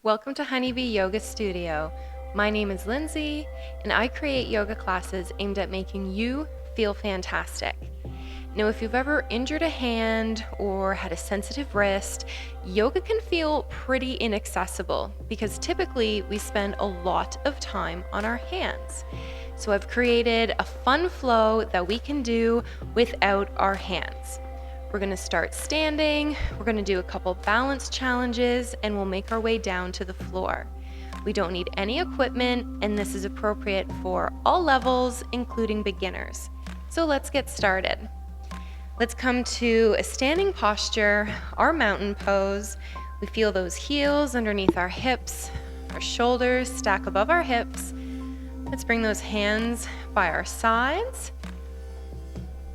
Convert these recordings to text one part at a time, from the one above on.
Welcome to Honeybee Yoga Studio. My name is Lindsay, and I create yoga classes aimed at making you feel fantastic. Now, if you've ever injured a hand or had a sensitive wrist, yoga can feel pretty inaccessible because typically we spend a lot of time on our hands. So I've created a fun flow that we can do without our hands. We're going to start standing, we're going to do a couple balance challenges, and we'll make our way down to the floor. We don't need any equipment, and this is appropriate for all levels, including beginners. So let's get started. Let's come to a standing posture, our mountain pose. We feel those heels underneath our hips, our shoulders stack above our hips. Let's bring those hands by our sides.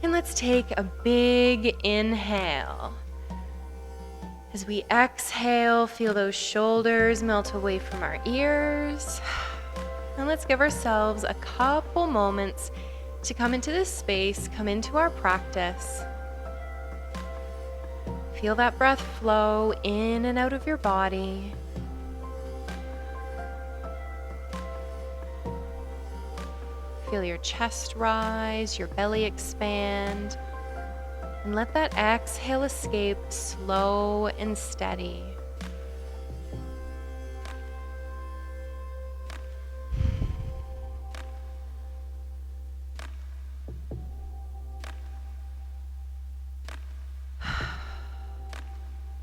And let's take a big inhale. As we exhale, feel those shoulders melt away from our ears. And let's give ourselves a couple moments to come into this space, come into our practice. Feel that breath flow in and out of your body. Feel your chest rise, your belly expand, and let that exhale escape slow and steady.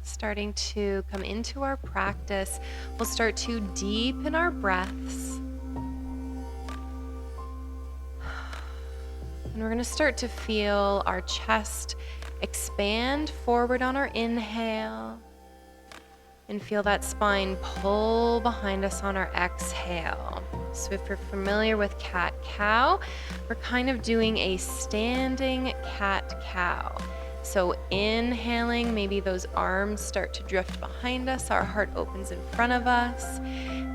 Starting to come into our practice, we'll start to deepen our breaths. And we're going to start to feel our chest expand forward on our inhale and feel that spine pull behind us on our exhale. So if you're familiar with cat-cow, we're kind of doing a standing cat-cow. So inhaling, maybe those arms start to drift behind us, our heart opens in front of us.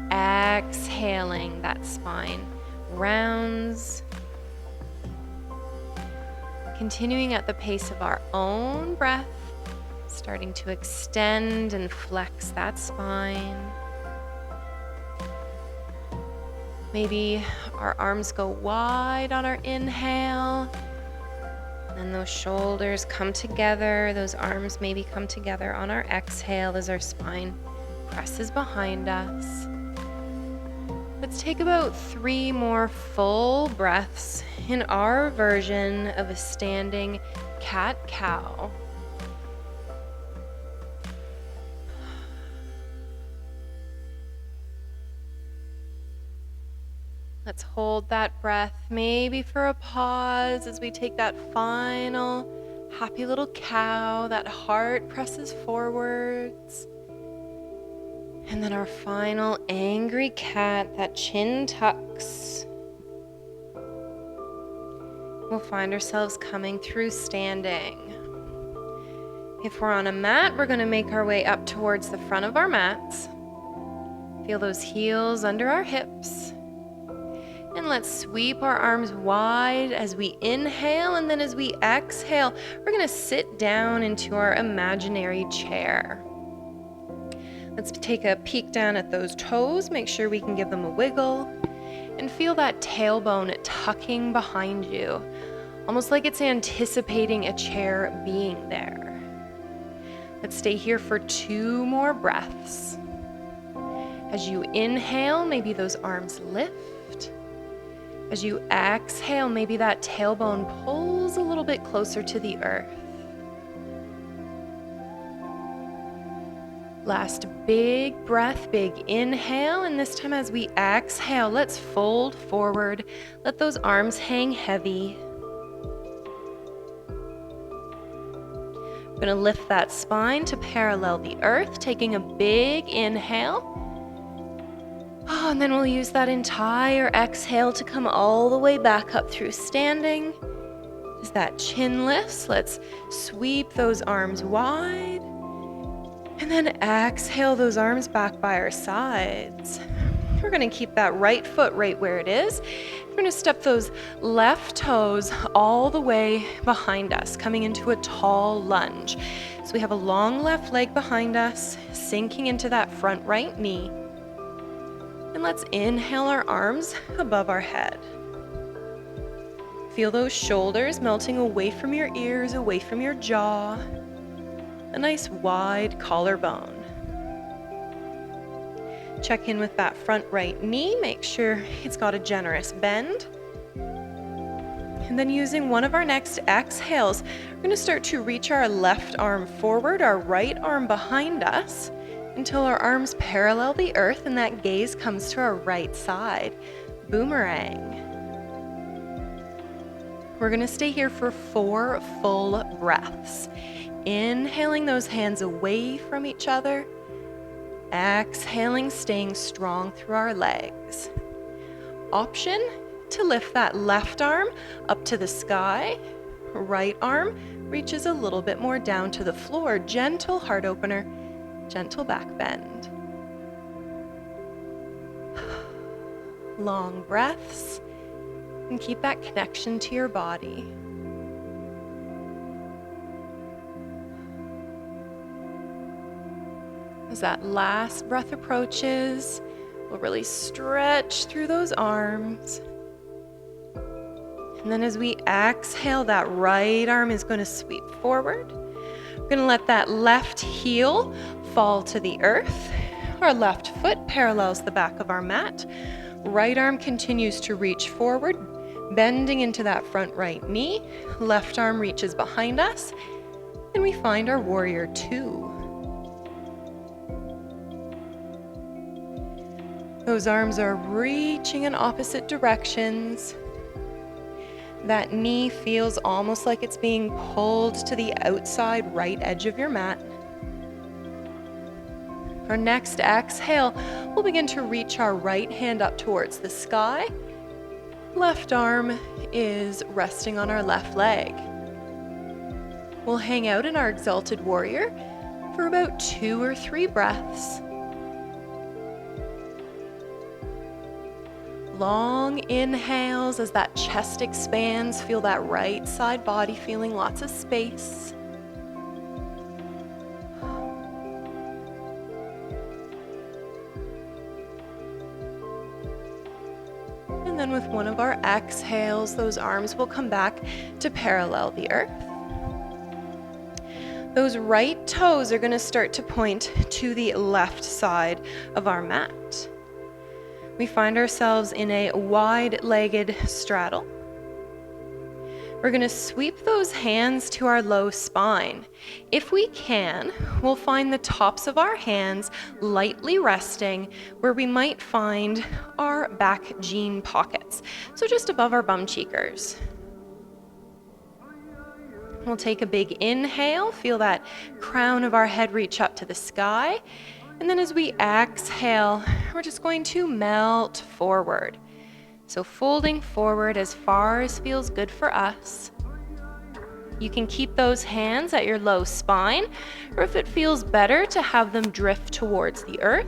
Exhaling, that spine rounds. Continuing at the pace of our own breath, starting to extend and flex that spine. Maybe our arms go wide on our inhale, and those shoulders come together. Those arms maybe come together on our exhale as our spine presses behind us. Let's take about 3 more full breaths in our version of a standing cat-cow. Let's hold that breath, maybe for a pause as we take that final happy little cow. That heart presses forwards. And then our final angry cat, that chin tucks. We'll find ourselves coming through standing. If we're on a mat, we're going to make our way up towards the front of our mats. Feel those heels under our hips. And let's sweep our arms wide as we inhale, and then as we exhale, we're going to sit down into our imaginary chair. Let's take a peek down at those toes, make sure we can give them a wiggle, and feel that tailbone tucking behind you, almost like it's anticipating a chair being there. Let's stay here for 2 more breaths. As you inhale, maybe those arms lift. As you exhale, maybe that tailbone pulls a little bit closer to the earth. Last big breath, big inhale, and this time as we exhale, let's fold forward. Let those arms hang heavy. We're going to lift that spine to parallel the earth, taking a big inhale. Oh, and then we'll use that entire exhale to come all the way back up through standing. As that chin lifts, let's sweep those arms wide. And then exhale those arms back by our sides. We're going to keep that right foot right where it is. We're We're going to step those left toes all the way behind us, coming into a tall lunge. So we have a long left leg behind us, sinking into that front right knee. And let's inhale our arms above our head. Feel those shoulders melting away from your ears, away from your jaw. A nice wide collarbone. Check in with that front right knee. Make sure it's got a generous bend. And then using one of our next exhales, we're going to start to reach our left arm forward, our right arm behind us, until our arms parallel the earth and that gaze comes to our right side. Boomerang. We're going to stay here for 4 full breaths. Inhaling those hands away from each other. Exhaling, staying strong through our legs. Option to lift that left arm up to the sky. Right arm reaches a little bit more down to the floor. Gentle heart opener, gentle back bend. Long breaths, and keep that connection to your body. As that last breath approaches, we'll really stretch through those arms. And then as we exhale, that right arm is going to sweep forward. We're going to let that left heel fall to the earth. Our left foot parallels the back of our mat. Right arm continues to reach forward, bending into that front right knee. Left arm reaches behind us, and we find our warrior 2. Those arms are reaching in opposite directions. That knee feels almost like it's being pulled to the outside right edge of your mat. Our next exhale, we'll begin to reach our right hand up towards the sky. Left arm is resting on our left leg. We'll hang out in our exalted warrior for about 2 or 3 breaths. Long inhales as that chest expands. Feel that right side body feeling lots of space. And then with one of our exhales, those arms will come back to parallel the earth. Those right toes are going to start to point to the left side of our mat. We find ourselves in a wide-legged straddle. We're going to sweep those hands to our low spine. If we can, we'll find the tops of our hands lightly resting where we might find our back jean pockets, so just above our bum cheekers. We'll take a big inhale, feel that crown of our head reach up to the sky. And then as we exhale, we're just going to melt forward. So folding forward as far as feels good for us. You can keep those hands at your low spine, or if it feels better to have them drift towards the earth,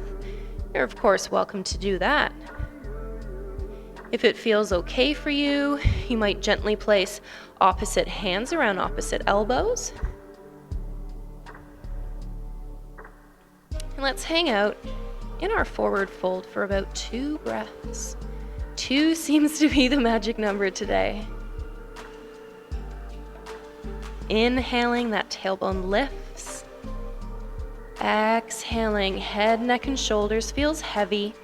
you're of course welcome to do that. If it feels okay for you, you might gently place opposite hands around opposite elbows. And let's hang out in our forward fold for about 2 breaths. 2 seems to be the magic number today. Inhaling, that tailbone lifts. Exhaling, head, neck, and shoulders feels heavy,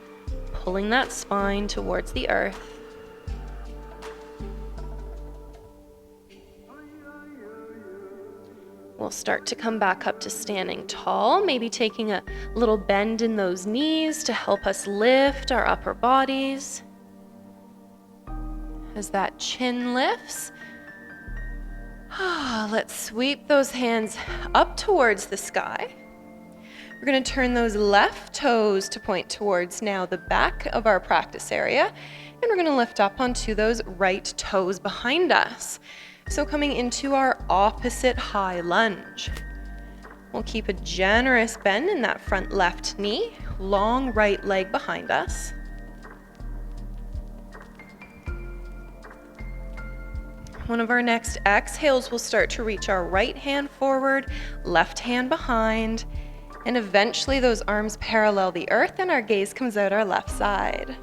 pulling that spine towards the earth. We'll start to come back up to standing tall, maybe taking a little bend in those knees to help us lift our upper bodies. As that chin lifts, let's sweep those hands up towards the sky. We're going to turn those left toes to point towards now the back of our practice area, and we're going to lift up onto those right toes behind us. So coming into our opposite high lunge. We'll keep a generous bend in that front left knee, long right leg behind us. one of our next exhales, we'll start to reach our right hand forward, left hand behind, and eventually those arms parallel the earth and our gaze comes out our left side.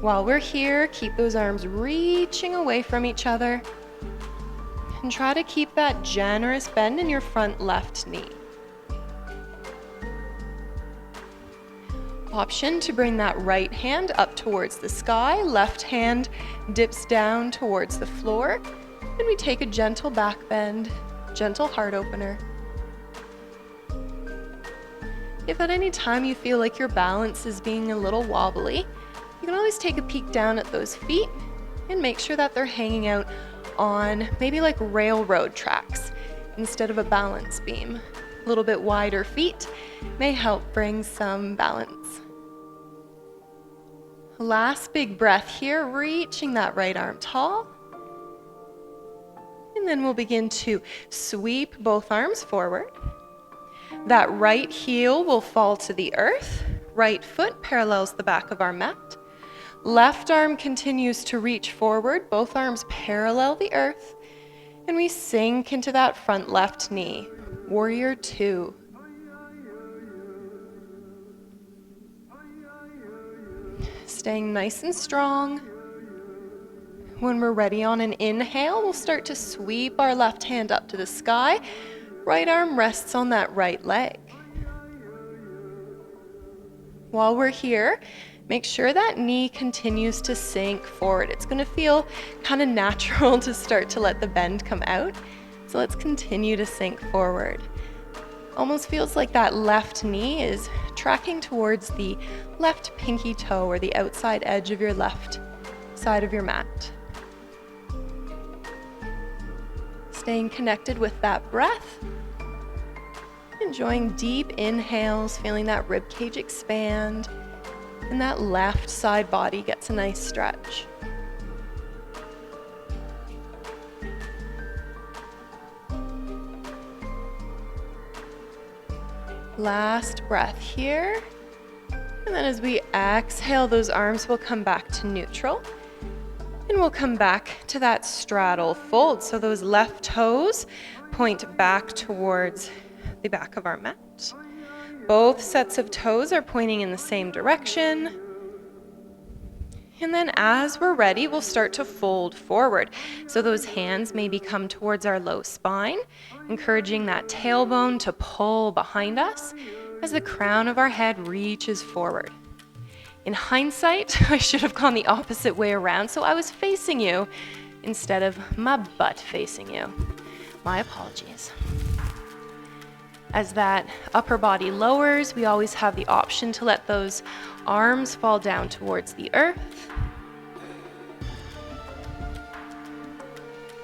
While we're here, keep those arms reaching away from each other and try to keep that generous bend in your front left knee. Option to bring that right hand up towards the sky, left hand dips down towards the floor, and we take a gentle back bend, gentle heart opener. If at any time you feel like your balance is being a little wobbly, you can always take a peek down at those feet and make sure that they're hanging out on maybe like railroad tracks instead of a balance beam. A little bit wider feet may help bring some balance. Last big breath here, reaching that right arm tall. And then we'll begin to sweep both arms forward. That right heel will fall to the earth. Right foot parallels the back of our mat. Left arm continues to reach forward. Both arms parallel the earth. And we sink into that front left knee. Warrior two. Staying nice and strong. When we're ready on an inhale, we'll start to sweep our left hand up to the sky. Right arm rests on that right leg. While we're here, make sure that knee continues to sink forward. It's going to feel kind of natural to start to let the bend come out. So let's continue to sink forward. Almost feels like that left knee is tracking towards the left pinky toe or the outside edge of your left side of your mat. Staying connected with that breath. Enjoying deep inhales, feeling that rib cage expand, and that left side body gets a nice stretch. Last breath here. And then as we exhale, those arms will come back to neutral. And we'll come back to that straddle fold. So those left toes point back towards the back of our mat. Both sets of toes are pointing in the same direction. And then as we're ready, we'll start to fold forward. So those hands maybe come towards our low spine, encouraging that tailbone to pull behind us as the crown of our head reaches forward. In hindsight, I should have gone the opposite way around, so I was facing you instead of my butt facing you. My apologies. As that upper body lowers, we always have the option to let those arms fall down towards the earth.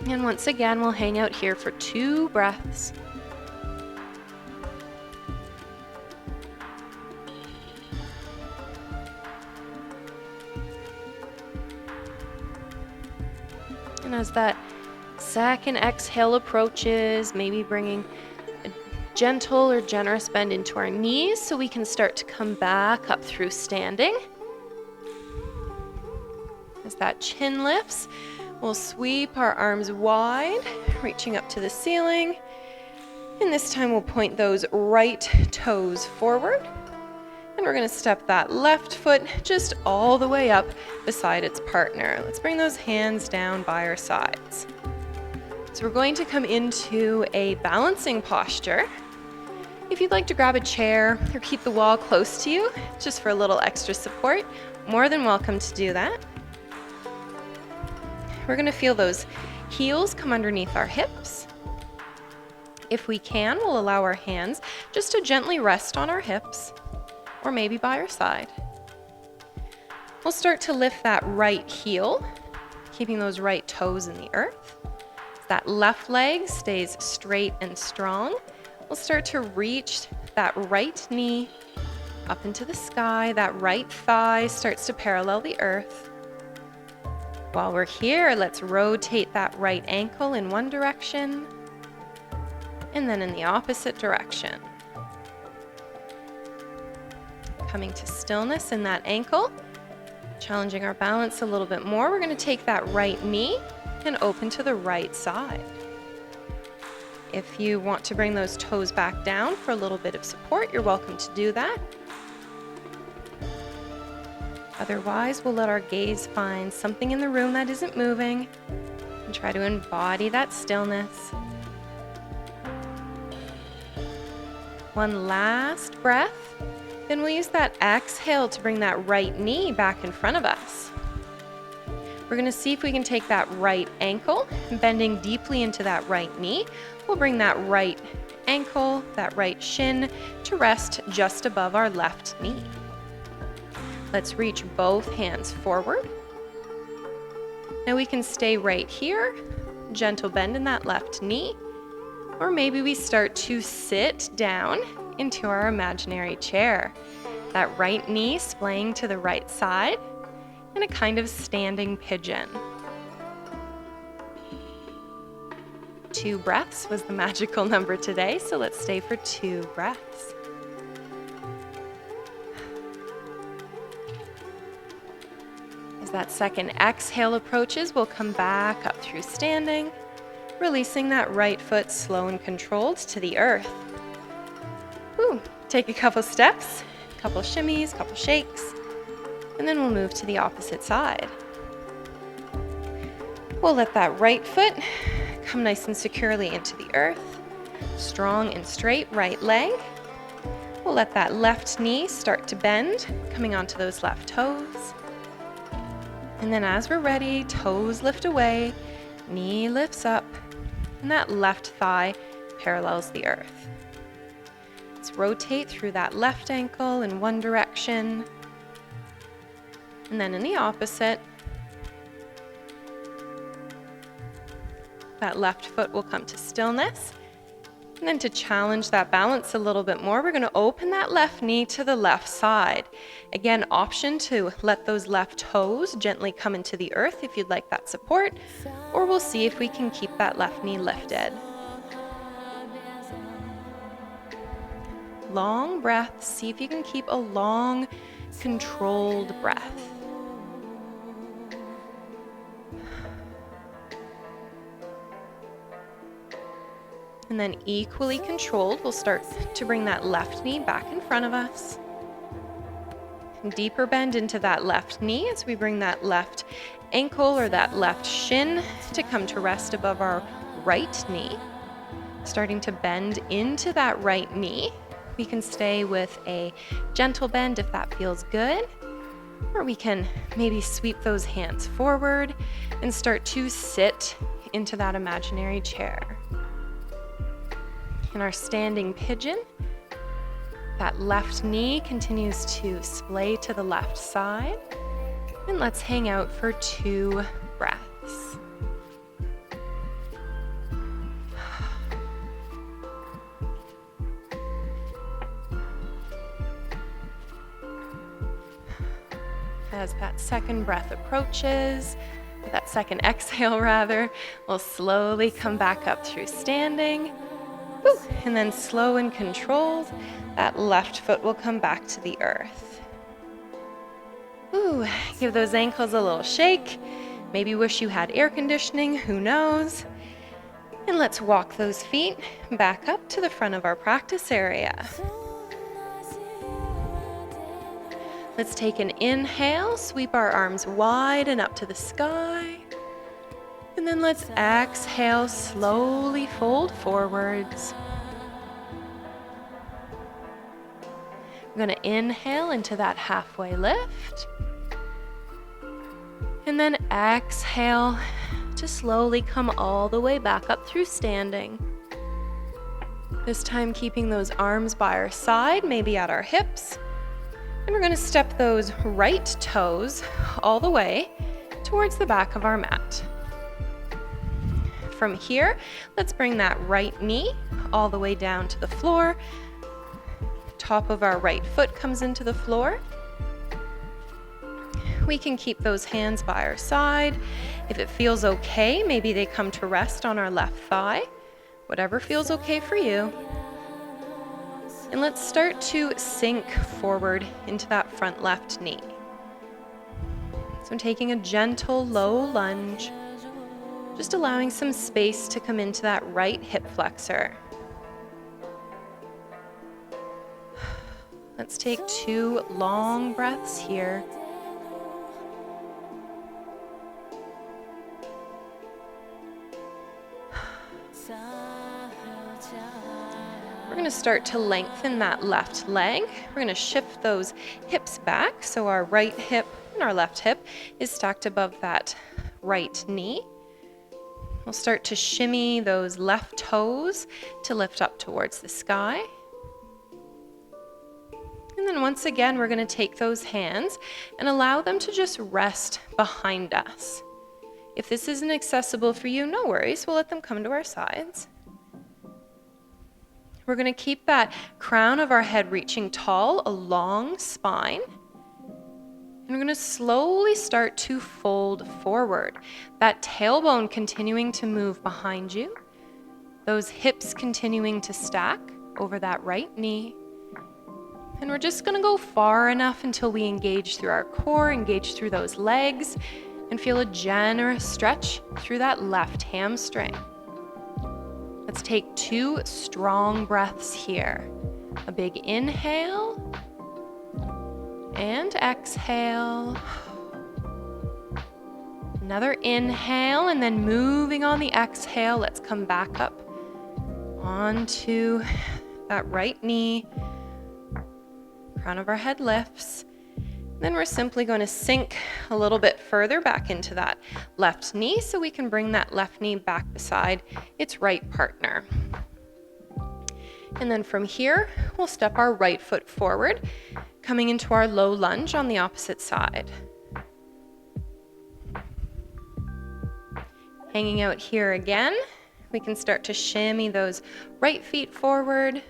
And once again, we'll hang out here for 2 breaths. And as that second exhale approaches, maybe bringing a gentle or generous bend into our knees so we can start to come back up through standing. As that chin lifts, we'll sweep our arms wide, reaching up to the ceiling. And this time we'll point those right toes forward. And we're going to step that left foot just all the way up beside its partner. Let's bring those hands down by our sides. So we're going to come into a balancing posture. If you'd like to grab a chair or keep the wall close to you, just for a little extra support, more than welcome to do that. We're going to feel those heels come underneath our hips. If we can, we'll allow our hands just to gently rest on our hips, or maybe by our side. We'll start to lift that right heel, keeping those right toes in the earth. That left leg stays straight and strong. We'll start to reach that right knee up into the sky. That right thigh starts to parallel the earth. While we're here, let's rotate that right ankle in one direction and then in the opposite direction. Coming to stillness in that ankle. Challenging our balance a little bit more, we're going to take that right knee and open to the right side. If you want to bring those toes back down for a little bit of support, you're welcome to do that. Otherwise, we'll let our gaze find something in the room that isn't moving and try to embody that stillness. One last breath. Then we'll use that exhale to bring that right knee back in front of us. We're going to see if we can take that right ankle, bending deeply into that right knee. We'll bring that right ankle, that right shin to rest just above our left knee. Let's reach both hands forward. Now we can stay right here, gentle bend in that left knee, or maybe we start to sit down into our imaginary chair. That right knee splaying to the right side in a kind of standing pigeon. 2 breaths was the magical number today, so let's stay for 2 breaths. As that second exhale approaches, we'll come back up through standing, releasing that right foot slow and controlled to the earth. Whew. Take a couple steps, couple shimmies, couple shakes, and then we'll move to the opposite side. We'll let that right foot come nice and securely into the earth. Strong and straight right leg. We'll let that left knee start to bend, coming onto those left toes. And then as we're ready, toes lift away, knee lifts up, and that left thigh parallels the earth. Let's rotate through that left ankle in one direction, and then in the opposite. That left foot will come to stillness. And then to challenge that balance a little bit more, we're going to open that left knee to the left side. Again, option to let those left toes gently come into the earth if you'd like that support, or we'll see if we can keep that left knee lifted. Long breath. See if you can keep a long, controlled breath. And then equally controlled, we'll start to bring that left knee back in front of us. Deeper bend into that left knee as we bring that left ankle or that left shin to come to rest above our right knee. Starting to bend into that right knee. We can stay with a gentle bend if that feels good, or we can maybe sweep those hands forward and start to sit into that imaginary chair. In our standing pigeon, that left knee continues to splay to the left side, and let's hang out for 2 breaths. As that second breath approaches, that second exhale rather, we'll slowly come back up through standing. Woo. And then slow and controlled, that left foot will come back to the earth. Ooh, give those ankles a little shake. Maybe wish you had air conditioning, who knows? And let's walk those feet back up to the front of our practice area. Let's take an inhale, sweep our arms wide and up to the sky. And then let's exhale, slowly fold forwards. We're going to inhale into that halfway lift. And then exhale to slowly come all the way back up through standing. This time keeping those arms by our side, maybe at our hips. And we're going to step those right toes all the way towards the back of our mat. From here, let's bring that right knee all the way down to the floor. Top of our right foot comes into the floor. We can keep those hands by our side. If it feels okay, maybe they come to rest on our left thigh. Whatever feels okay for you. And let's start to sink forward into that front left knee. So I'm taking a gentle low lunge, just allowing some space to come into that right hip flexor. Let's take 2 long breaths here. We're going to start to lengthen that left leg. We're going to shift those hips back so our right hip and our left hip is stacked above that right knee. We'll start to shimmy those left toes to lift up towards the sky. And then once again, we're going to take those hands and allow them to just rest behind us. If this isn't accessible for you, no worries. We'll let them come to our sides. We're going to keep that crown of our head reaching tall, a long spine. And we're going to slowly start to fold forward. That tailbone continuing to move behind you. Those hips continuing to stack over that right knee. And we're just going to go far enough until we engage through our core, engage through those legs, and feel a generous stretch through that left hamstring. Let's take 2 strong breaths here. A big inhale and exhale. Another inhale, and then moving on the exhale, let's come back up onto that right knee. Crown of our head lifts. Then we're simply going to sink a little bit further back into that left knee so we can bring that left knee back beside its right partner. And then from here, we'll step our right foot forward, coming into our low lunge on the opposite side. Hanging out here again, we can start to shimmy those right feet forward.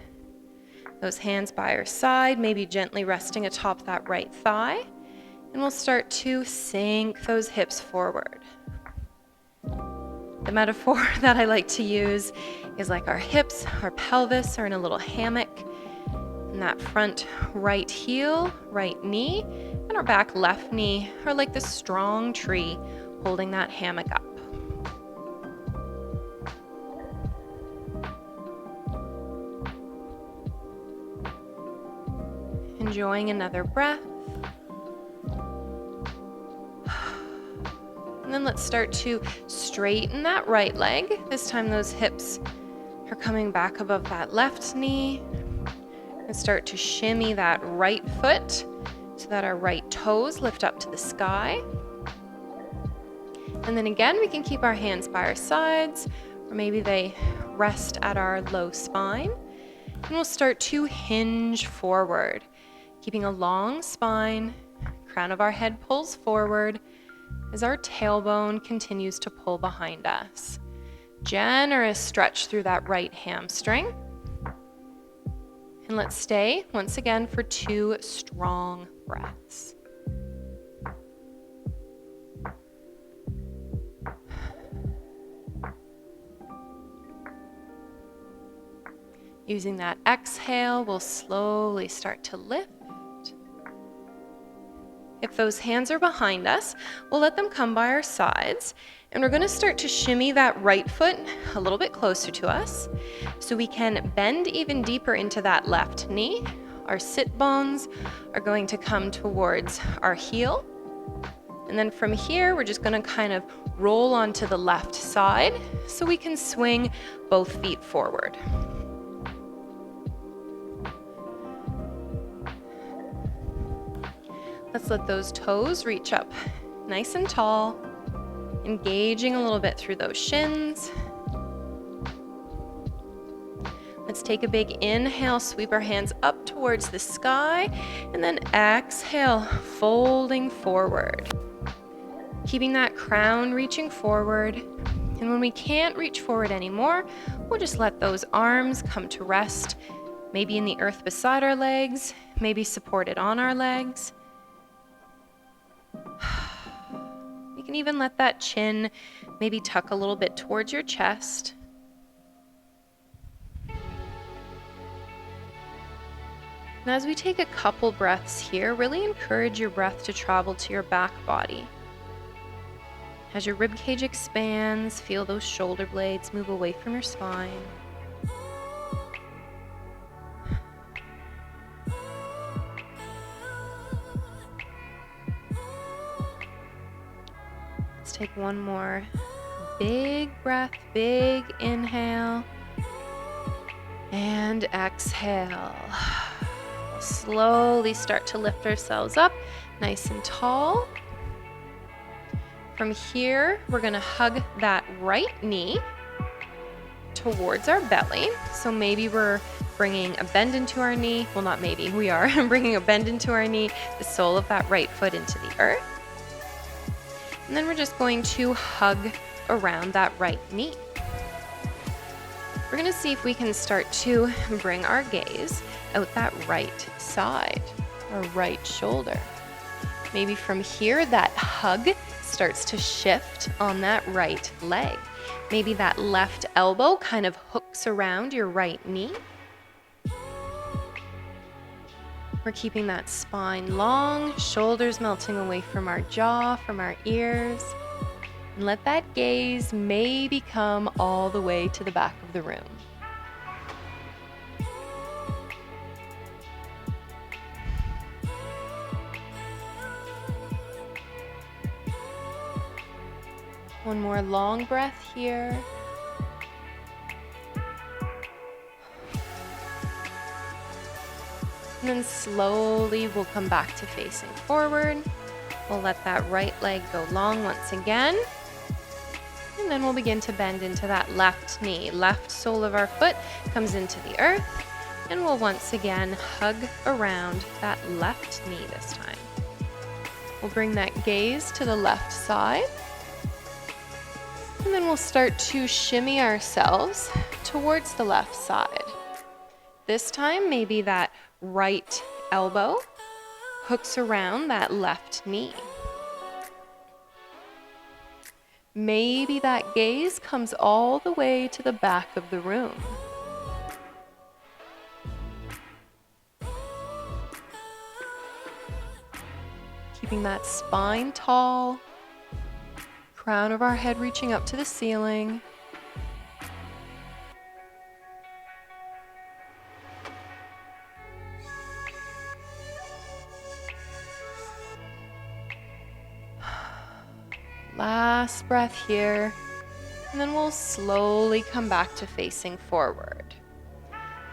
Those hands by our side, maybe gently resting atop that right thigh. And we'll start to sink those hips forward. The metaphor that I like to use is like our hips, our pelvis are in a little hammock. And that front right heel, right knee, and our back left knee are like the strong tree holding that hammock up. Enjoying another breath. And then let's start to straighten that right leg. This time those hips are coming back above that left knee. And start to shimmy that right foot so that our right toes lift up to the sky. And then again, we can keep our hands by our sides, or maybe they rest at our low spine. And we'll start to hinge forward. Keeping a long spine, crown of our head pulls forward as our tailbone continues to pull behind us. Generous stretch through that right hamstring. And let's stay once again for 2 strong breaths. Using that exhale, we'll slowly start to lift. If those hands are behind us, we'll let them come by our sides, and we're going to start to shimmy that right foot a little bit closer to us so we can bend even deeper into that left knee. Our sit bones are going to come towards our heel. And then from here, we're just going to kind of roll onto the left side so we can swing both feet forward. Let's let those toes reach up nice and tall, engaging a little bit through those shins. Let's take a big inhale, sweep our hands up towards the sky, and then exhale, folding forward. Keeping that crown reaching forward. And when we can't reach forward anymore, we'll just let those arms come to rest, maybe in the earth beside our legs, maybe supported on our legs. You can even let that chin maybe tuck a little bit towards your chest. And as we take a couple breaths here, really encourage your breath to travel to your back body. As your rib cage expands, feel those shoulder blades move away from your spine. Let's take one more big breath, big inhale, and exhale. We'll slowly start to lift ourselves up, nice and tall. From here, we're gonna hug that right knee towards our belly. So maybe we're bringing a bend into our knee. Well, not maybe, we are bringing a bend into our knee, the sole of that right foot into the earth. And then we're just going to hug around that right knee. We're gonna see if we can start to bring our gaze out that right side, or right shoulder. Maybe from here, that hug starts to shift on that right leg. Maybe that left elbow kind of hooks around your right knee. We're keeping that spine long, shoulders melting away from our jaw, from our ears. And let that gaze maybe come all the way to the back of the room. One more long breath here. And then slowly we'll come back to facing forward. We'll let that right leg go long once again. And then we'll begin to bend into that left knee. Left sole of our foot comes into the earth. And we'll once again hug around that left knee this time. We'll bring that gaze to the left side. And then we'll start to shimmy ourselves towards the left side. This time, maybe that right elbow hooks around that left knee. Maybe that gaze comes all the way to the back of the room. Keeping that spine tall. Crown of our head reaching up to the ceiling. Last breath here. And then we'll slowly come back to facing forward.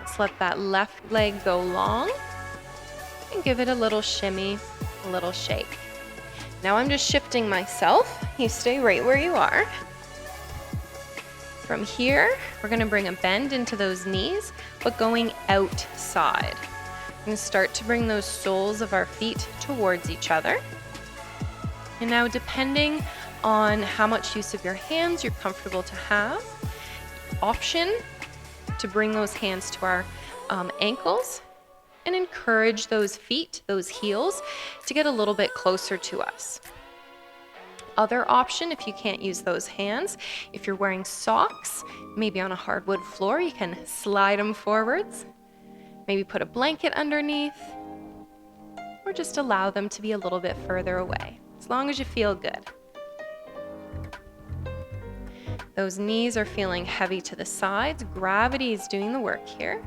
Let's let that left leg go long and give it a little shimmy, a little shake. Now I'm just shifting myself. You stay right where you are. From here, we're gonna bring a bend into those knees, but going outside. We're gonna start to bring those soles of our feet towards each other. And now, depending on how much use of your hands you're comfortable to have, option to bring those hands to our ankles and encourage those feet, those heels, to get a little bit closer to us. Other option, if you can't use those hands, if you're wearing socks, maybe on a hardwood floor, you can slide them forwards. Maybe put a blanket underneath, or just allow them to be a little bit further away, as long as you feel good. Those knees are feeling heavy to the sides. Gravity is doing the work here.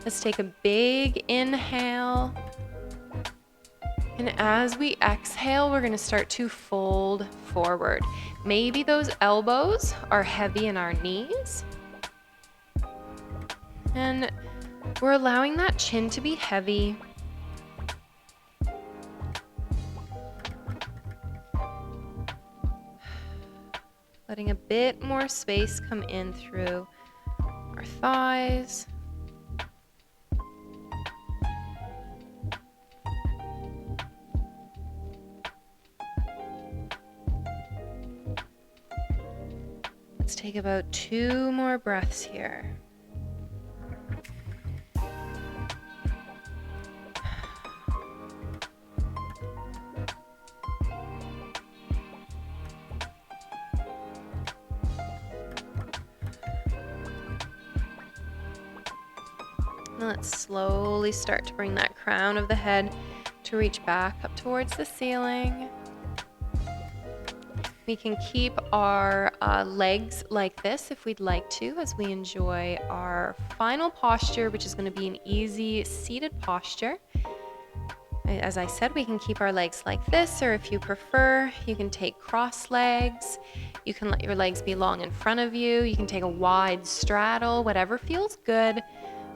Let's take a big inhale. And as we exhale, we're gonna start to fold forward. Maybe those elbows are heavy in our knees. And we're allowing that chin to be heavy. Letting a bit more space come in through our thighs. Let's take about 2 more breaths here. Now let's slowly start to bring that crown of the head to reach back up towards the ceiling. We can keep our legs like this if we'd like to, as we enjoy our final posture, which is going to be an easy seated posture. As I said, we can keep our legs like this, or if you prefer, you can take cross legs. You can let your legs be long in front of you. You can take a wide straddle, whatever feels good.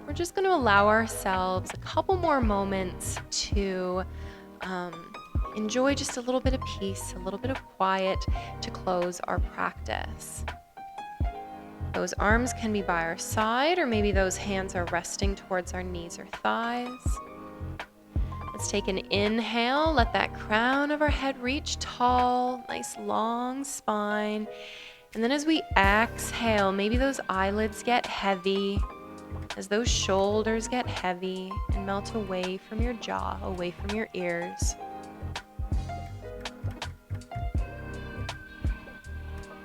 We're just going to allow ourselves a couple more moments to enjoy just a little bit of peace, a little bit of quiet to close our practice. Those arms can be by our side, or maybe those hands are resting towards our knees or thighs. Let's take an inhale, let that crown of our head reach tall, nice long spine. And then as we exhale, maybe those eyelids get heavy, as those shoulders get heavy and melt away from your jaw, away from your ears.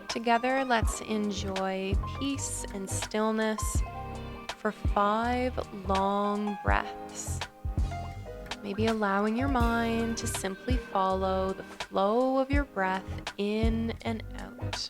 Together, let's enjoy peace and stillness for 5 long breaths. Maybe allowing your mind to simply follow the flow of your breath in and out.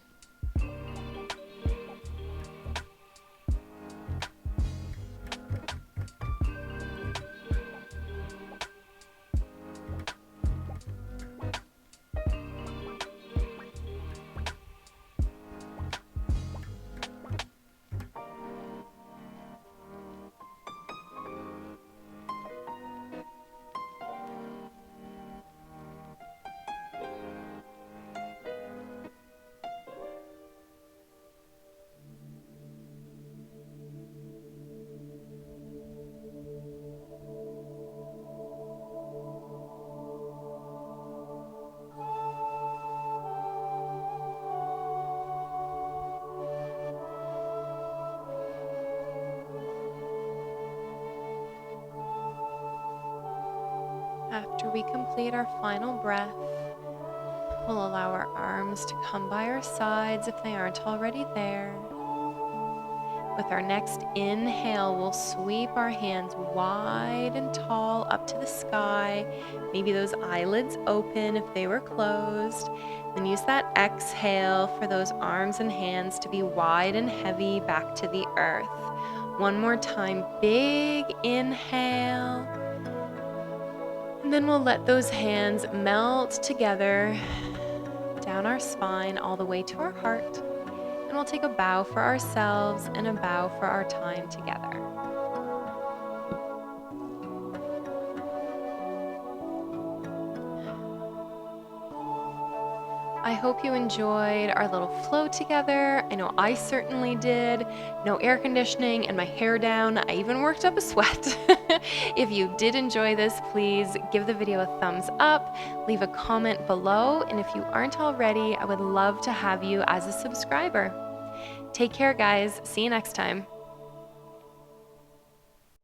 After we complete our final breath, we'll allow our arms to come by our sides if they aren't already there. With our next inhale, we'll sweep our hands wide and tall up to the sky. Maybe those eyelids open if they were closed. Then use that exhale for those arms and hands to be wide and heavy back to the earth. One more time, big inhale. And then we'll let those hands melt together down our spine all the way to our heart. And we'll take a bow for ourselves and a bow for our time together. I hope you enjoyed our little flow together. I know I certainly did. No air conditioning and my hair down. I even worked up a sweat. If you did enjoy this, please give the video a thumbs up, leave a comment below, and if you aren't already, I would love to have you as a subscriber. Take care, guys. See you next time.